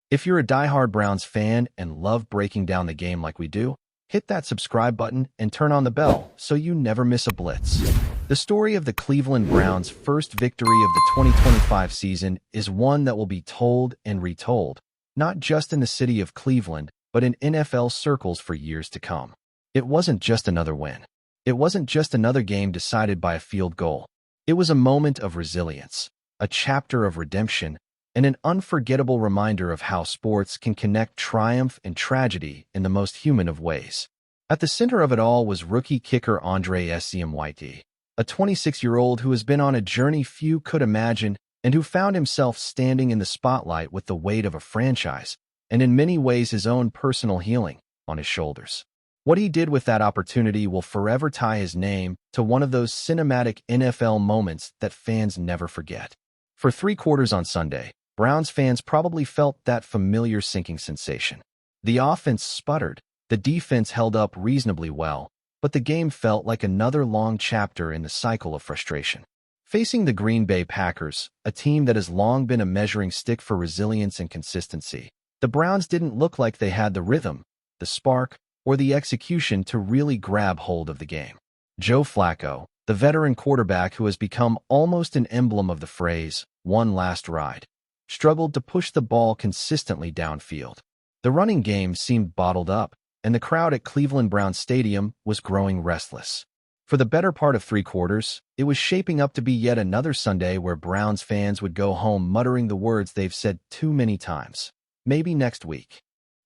If you're a diehard Browns fan and love breaking down the game like we do, hit that subscribe button and turn on the bell so you never miss a blitz. The story of the Cleveland Browns' first victory of the 2025 season is one that will be told and retold, not just in the city of Cleveland, but in NFL circles for years to come. It wasn't just another win. It wasn't just another game decided by a field goal. It was a moment of resilience, a chapter of redemption, and an unforgettable reminder of how sports can connect triumph and tragedy in the most human of ways. At the center of it all was rookie kicker Andre Myles, a 26-year-old who has been on a journey few could imagine and who found himself standing in the spotlight with the weight of a franchise, and in many ways his own personal healing, on his shoulders. What he did with that opportunity will forever tie his name to one of those cinematic NFL moments that fans never forget. For 3 quarters on Sunday, Browns fans probably felt that familiar sinking sensation. The offense sputtered, the defense held up reasonably well, but the game felt like another long chapter in the cycle of frustration. Facing the Green Bay Packers, a team that has long been a measuring stick for resilience and consistency, the Browns didn't look like they had the rhythm, the spark, or the execution to really grab hold of the game. Joe Flacco, the veteran quarterback who has become almost an emblem of the phrase, "one last ride," struggled to push the ball consistently downfield. The running game seemed bottled up, and the crowd at Cleveland Browns Stadium was growing restless. For the better part of 3 quarters, it was shaping up to be yet another Sunday where Browns fans would go home muttering the words they've said too many times. Maybe next week.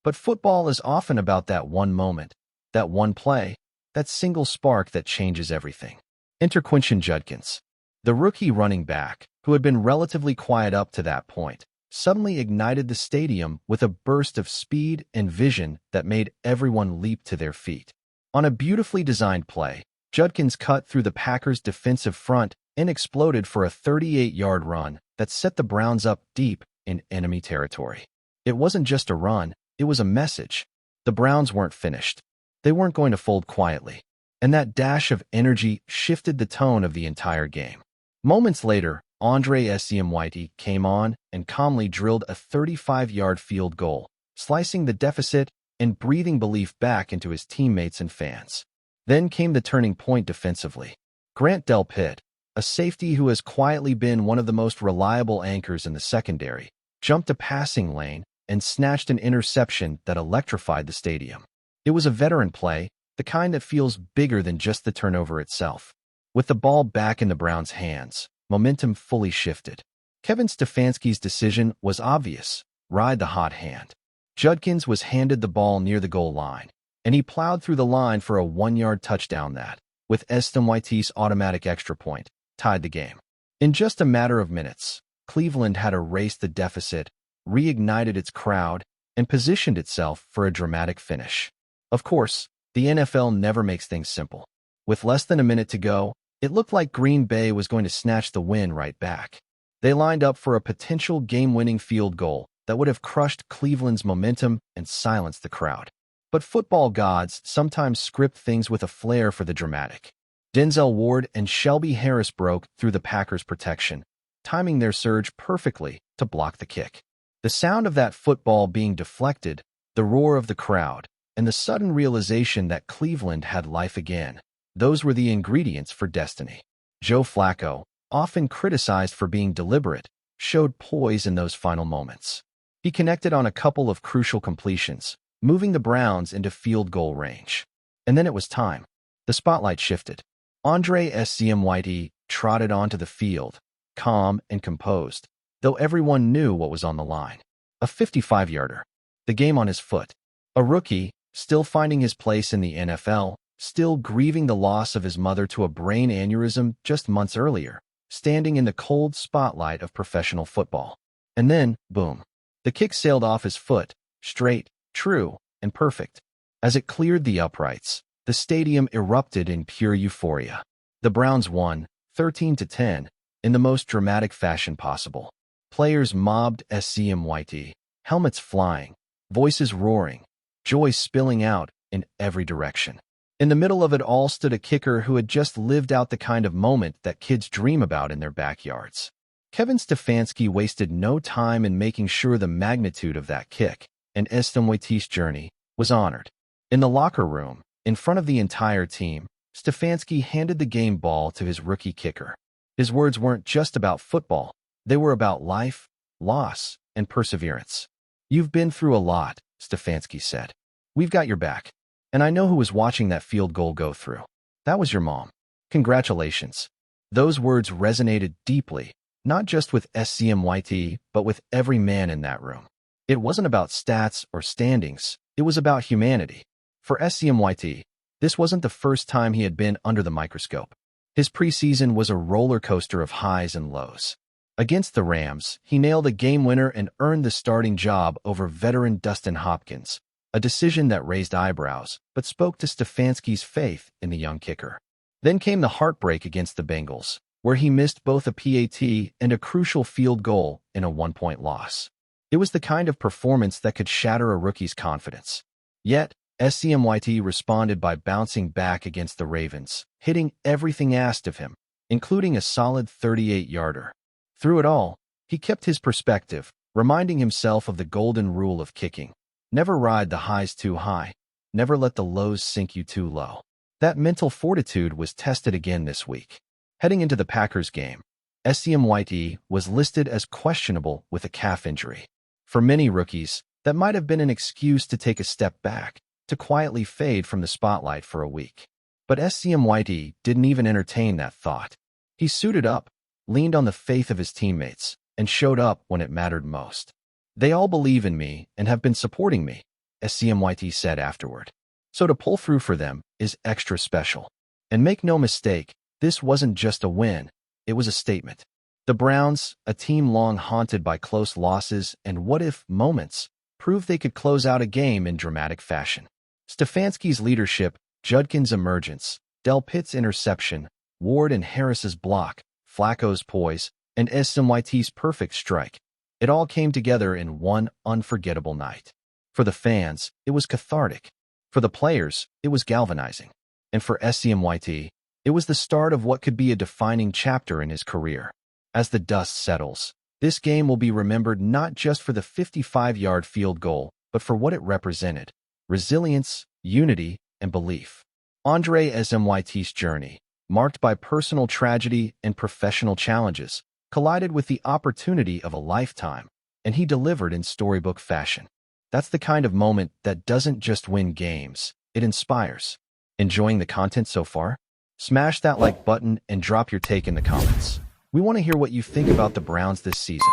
But football is often about that one moment, that one play, that single spark that changes everything. Enter Quinshon Judkins. The rookie running back, who had been relatively quiet up to that point, suddenly ignited the stadium with a burst of speed and vision that made everyone leap to their feet. On a beautifully designed play, Judkins cut through the Packers' defensive front and exploded for a 38-yard run that set the Browns up deep in enemy territory. It wasn't just a run, it was a message. The Browns weren't finished. They weren't going to fold quietly. And that dash of energy shifted the tone of the entire game. Moments later, Andre Myles came on and calmly drilled a 35-yard field goal, slicing the deficit and breathing belief back into his teammates and fans. Then came the turning point defensively. Grant Delpit, a safety who has quietly been one of the most reliable anchors in the secondary, jumped a passing lane and snatched an interception that electrified the stadium. It was a veteran play, the kind that feels bigger than just the turnover itself. With the ball back in the Browns' hands, momentum fully shifted. Kevin Stefanski's decision was obvious: ride the hot hand. Judkins was handed the ball near the goal line, and he plowed through the line for a 1-yard touchdown that, with Myles' automatic extra point, tied the game. In just a matter of minutes, Cleveland had erased the deficit, reignited its crowd, and positioned itself for a dramatic finish. Of course, the NFL never makes things simple. With less than a minute to go, it looked like Green Bay was going to snatch the win right back. They lined up for a potential game-winning field goal that would have crushed Cleveland's momentum and silenced the crowd. But football gods sometimes script things with a flair for the dramatic. Denzel Ward and Shelby Harris broke through the Packers' protection, timing their surge perfectly to block the kick. The sound of that football being deflected, the roar of the crowd, and the sudden realization that Cleveland had life again, those were the ingredients for destiny. Joe Flacco, often criticized for being deliberate, showed poise in those final moments. He connected on a couple of crucial completions, moving the Browns into field goal range. And then it was time. The spotlight shifted. Andre Myles trotted onto the field, calm and composed, though everyone knew what was on the line. A 55-yarder. The game on his foot. A rookie, still finding his place in the NFL, still grieving the loss of his mother to a brain aneurysm just months earlier, standing in the cold spotlight of professional football. And then, boom. The kick sailed off his foot, straight, true, and perfect. As it cleared the uprights, the stadium erupted in pure euphoria. The Browns won, 13-10, in the most dramatic fashion possible. Players mobbed Myles, helmets flying, voices roaring, joy spilling out in every direction. In the middle of it all stood a kicker who had just lived out the kind of moment that kids dream about in their backyards. Kevin Stefanski wasted no time in making sure the magnitude of that kick, and Estomwaitis' journey, was honored. In the locker room, in front of the entire team, Stefanski handed the game ball to his rookie kicker. His words weren't just about football. They were about life, loss, and perseverance. "You've been through a lot," Stefanski said. "We've got your back. And I know who was watching that field goal go through. That was your mom. Congratulations." Those words resonated deeply, not just with SCMYT, but with every man in that room. It wasn't about stats or standings. It was about humanity. For SCMYT, this wasn't the first time he had been under the microscope. His preseason was a roller coaster of highs and lows. Against the Rams, he nailed a game winner and earned the starting job over veteran Dustin Hopkins, a decision that raised eyebrows but spoke to Stefanski's faith in the young kicker. Then came the heartbreak against the Bengals, where he missed both a PAT and a crucial field goal in a one-point loss. It was the kind of performance that could shatter a rookie's confidence. Yet, SCMYT responded by bouncing back against the Ravens, hitting everything asked of him, including a solid 38-yarder. Through it all, he kept his perspective, reminding himself of the golden rule of kicking. Never ride the highs too high. Never let the lows sink you too low. That mental fortitude was tested again this week. Heading into the Packers game, SCMYT was listed as questionable with a calf injury. For many rookies, that might have been an excuse to take a step back, to quietly fade from the spotlight for a week. But SCMYT didn't even entertain that thought. He suited up, leaned on the faith of his teammates, and showed up when it mattered most. "They all believe in me and have been supporting me," SCMYT said afterward. So to pull through for them is extra special. And make no mistake, this wasn't just a win, it was a statement. The Browns, a team long haunted by close losses and what-if moments, proved they could close out a game in dramatic fashion. Stefanski's leadership, Judkin's emergence, Del Pitt's interception, Ward and Harris's block, Flacco's poise, and SCMYT's perfect strike. It all came together in one unforgettable night. For the fans, it was cathartic. For the players, it was galvanizing. And for SCMYT, it was the start of what could be a defining chapter in his career. As the dust settles, this game will be remembered not just for the 55-yard field goal, but for what it represented: resilience, unity, and belief. Andre SCMYT's journey, marked by personal tragedy and professional challenges, collided with the opportunity of a lifetime, and he delivered in storybook fashion. That's the kind of moment that doesn't just win games, it inspires. Enjoying the content so far? Smash that like button and drop your take in the comments. We want to hear what you think about the Browns this season.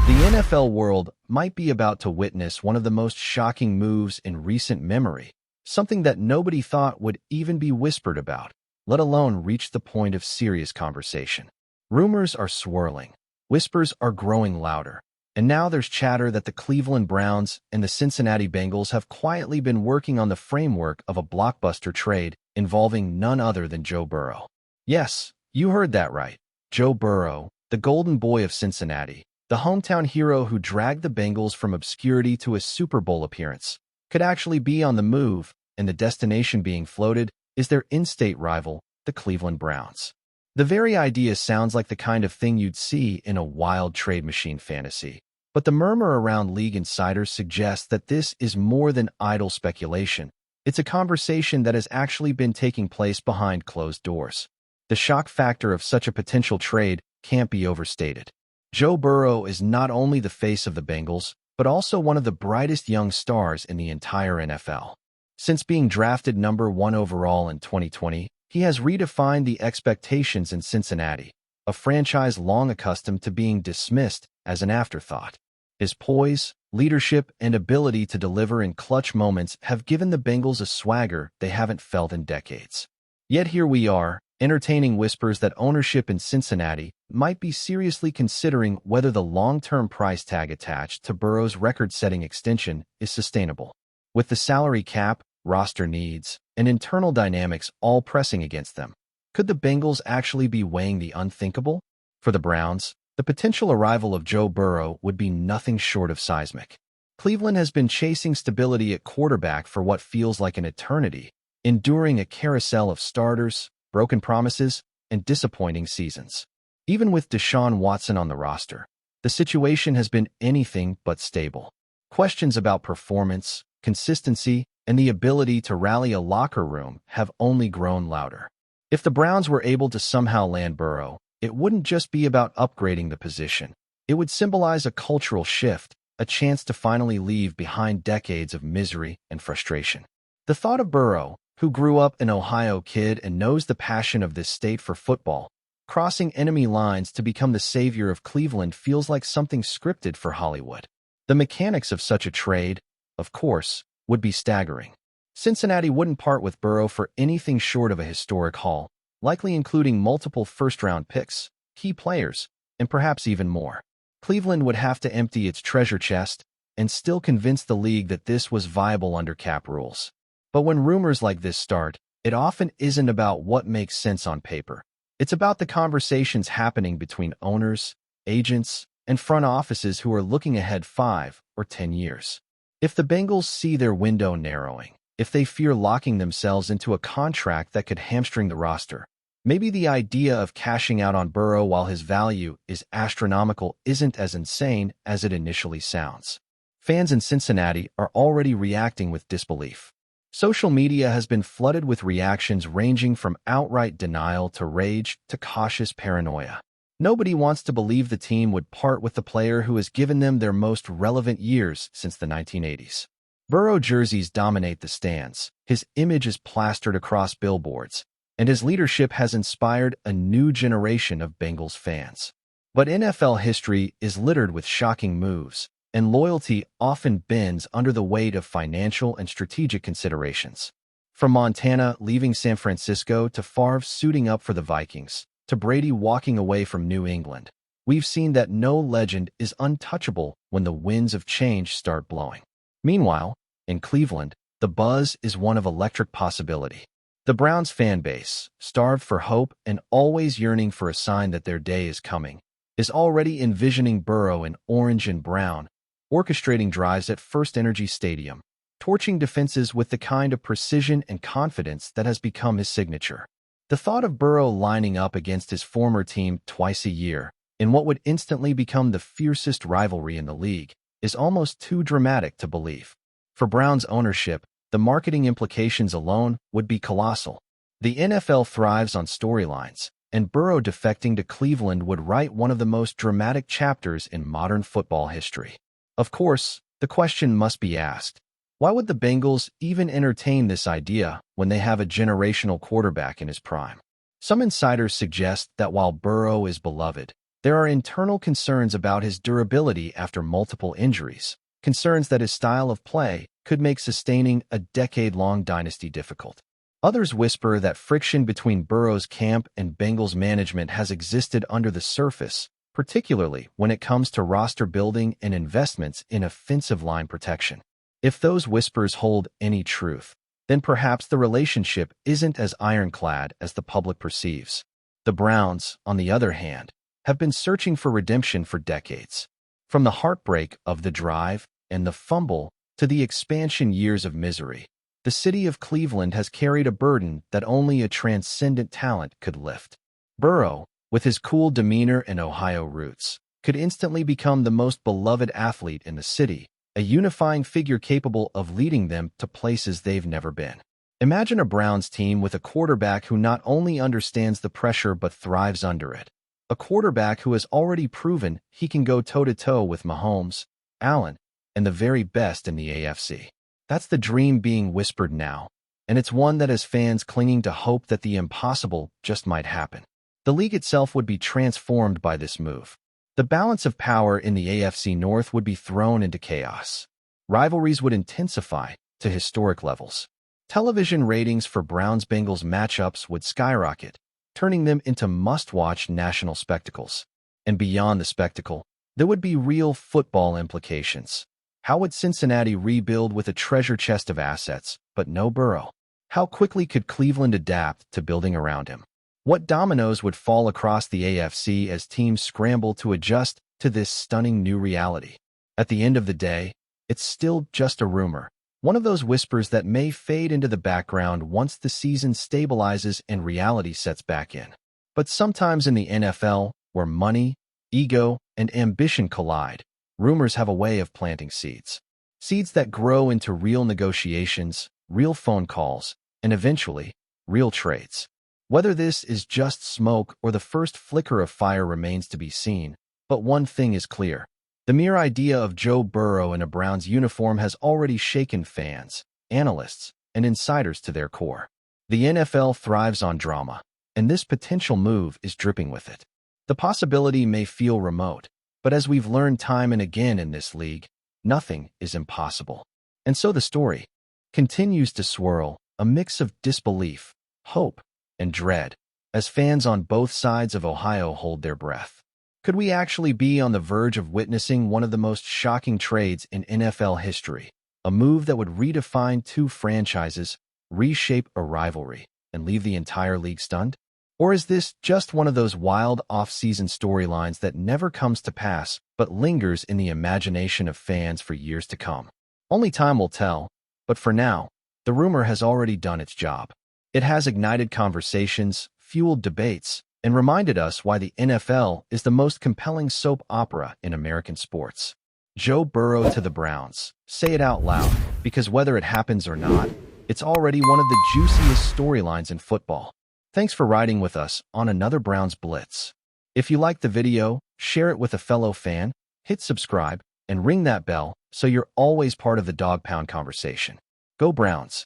The NFL world might be about to witness one of the most shocking moves in recent memory, something that nobody thought would even be whispered about, let alone reach the point of serious conversation. Rumors are swirling, whispers are growing louder, and now there's chatter that the Cleveland Browns and the Cincinnati Bengals have quietly been working on the framework of a blockbuster trade involving none other than Joe Burrow. Yes, you heard that right. Joe Burrow, the golden boy of Cincinnati, the hometown hero who dragged the Bengals from obscurity to a Super Bowl appearance, could actually be on the move, and the destination being floated is their in-state rival, the Cleveland Browns. The very idea sounds like the kind of thing you'd see in a wild trade machine fantasy, but the murmur around league insiders suggests that this is more than idle speculation. It's a conversation that has actually been taking place behind closed doors. The shock factor of such a potential trade can't be overstated. Joe Burrow is not only the face of the Bengals, but also one of the brightest young stars in the entire NFL. Since being drafted number 1 overall in 2020, he has redefined the expectations in Cincinnati, a franchise long accustomed to being dismissed as an afterthought. His poise, leadership, and ability to deliver in clutch moments have given the Bengals a swagger they haven't felt in decades. Yet here we are, entertaining whispers that ownership in Cincinnati might be seriously considering whether the long-term price tag attached to Burrow's record-setting extension is sustainable. With the salary cap, roster needs, and internal dynamics all pressing against them, could the Bengals actually be weighing the unthinkable? For the Browns, the potential arrival of Joe Burrow would be nothing short of seismic. Cleveland has been chasing stability at quarterback for what feels like an eternity, enduring a carousel of starters, broken promises, and disappointing seasons. Even with Deshaun Watson on the roster, the situation has been anything but stable. Questions about performance, consistency, and the ability to rally a locker room have only grown louder. If the Browns were able to somehow land Burrow, it wouldn't just be about upgrading the position. It would symbolize a cultural shift, a chance to finally leave behind decades of misery and frustration. The thought of Burrow, who grew up an Ohio kid and knows the passion of this state for football, crossing enemy lines to become the savior of Cleveland feels like something scripted for Hollywood. The mechanics of such a trade, of course, would be staggering. Cincinnati wouldn't part with Burrow for anything short of a historic haul, likely including multiple first-round picks, key players, and perhaps even more. Cleveland would have to empty its treasure chest and still convince the league that this was viable under cap rules. But when rumors like this start, it often isn't about what makes sense on paper. It's about the conversations happening between owners, agents, and front offices who are looking ahead 5 or 10 years. If the Bengals see their window narrowing, if they fear locking themselves into a contract that could hamstring the roster, maybe the idea of cashing out on Burrow while his value is astronomical isn't as insane as it initially sounds. Fans in Cincinnati are already reacting with disbelief. Social media has been flooded with reactions ranging from outright denial to rage to cautious paranoia. Nobody wants to believe the team would part with the player who has given them their most relevant years since the 1980s. Burrow jerseys dominate the stands, his image is plastered across billboards, and his leadership has inspired a new generation of Bengals fans. But NFL history is littered with shocking moves, and loyalty often bends under the weight of financial and strategic considerations. From Montana leaving San Francisco to Favre suiting up for the Vikings, to Brady walking away from New England, we've seen that no legend is untouchable when the winds of change start blowing. Meanwhile, in Cleveland, the buzz is one of electric possibility. The Browns fan base, starved for hope and always yearning for a sign that their day is coming, is already envisioning Burrow in orange and brown, orchestrating drives at First Energy Stadium, torching defenses with the kind of precision and confidence that has become his signature. The thought of Burrow lining up against his former team twice a year, in what would instantly become the fiercest rivalry in the league, is almost too dramatic to believe. For Browns ownership, the marketing implications alone would be colossal. The NFL thrives on storylines, and Burrow defecting to Cleveland would write one of the most dramatic chapters in modern football history. Of course, the question must be asked, why would the Bengals even entertain this idea when they have a generational quarterback in his prime? Some insiders suggest that while Burrow is beloved, there are internal concerns about his durability after multiple injuries, concerns that his style of play could make sustaining a decade-long dynasty difficult. Others whisper that friction between Burrow's camp and Bengals management has existed under the surface, particularly when it comes to roster building and investments in offensive line protection. If those whispers hold any truth, then perhaps the relationship isn't as ironclad as the public perceives. The Browns, on the other hand, have been searching for redemption for decades. From the heartbreak of the drive and the fumble to the expansion years of misery, the city of Cleveland has carried a burden that only a transcendent talent could lift. Burrow, with his cool demeanor and Ohio roots, could instantly become the most beloved athlete in the city, a unifying figure capable of leading them to places they've never been. Imagine a Browns team with a quarterback who not only understands the pressure but thrives under it. A quarterback who has already proven he can go toe-to-toe with Mahomes, Allen, and the very best in the AFC. That's the dream being whispered now, and it's one that has fans clinging to hope that the impossible just might happen. The league itself would be transformed by this move. The balance of power in the AFC North would be thrown into chaos. Rivalries would intensify to historic levels. Television ratings for Browns-Bengals matchups would skyrocket, turning them into must-watch national spectacles. And beyond the spectacle, there would be real football implications. How would Cincinnati rebuild with a treasure chest of assets, but no Burrow? How quickly could Cleveland adapt to building around him? What dominoes would fall across the AFC as teams scramble to adjust to this stunning new reality? At the end of the day, it's still just a rumor, one of those whispers that may fade into the background once the season stabilizes and reality sets back in. But sometimes in the NFL, Where money, ego, and ambition collide, rumors have a way of planting seeds. Seeds that grow into real negotiations, real phone calls, and eventually, real trades. Whether this is just smoke or the first flicker of fire remains to be seen, but one thing is clear. The mere idea of Joe Burrow in a Browns uniform has already shaken fans, analysts, and insiders to their core. The NFL thrives on drama, and this potential move is dripping with it. The possibility may feel remote, but as we've learned time and again in this league, nothing is impossible. And so the story continues to swirl, a mix of disbelief, hope, and dread, as fans on both sides of Ohio hold their breath. Could we actually be on the verge of witnessing one of the most shocking trades in NFL history? A move that would redefine two franchises, reshape a rivalry, and leave the entire league stunned? Or is this just one of those wild off-season storylines that never comes to pass but lingers in the imagination of fans for years to come? Only time will tell, but for now, the rumor has already done its job. It has ignited conversations, fueled debates, and reminded us why the NFL is the most compelling soap opera in American sports. Joe Burrow to the Browns. Say it out loud, because whether it happens or not, it's already one of the juiciest storylines in football. Thanks for riding with us on another Browns Blitz. If you liked the video, share it with a fellow fan, hit subscribe, and ring that bell so you're always part of the Dawg Pound conversation. Go Browns!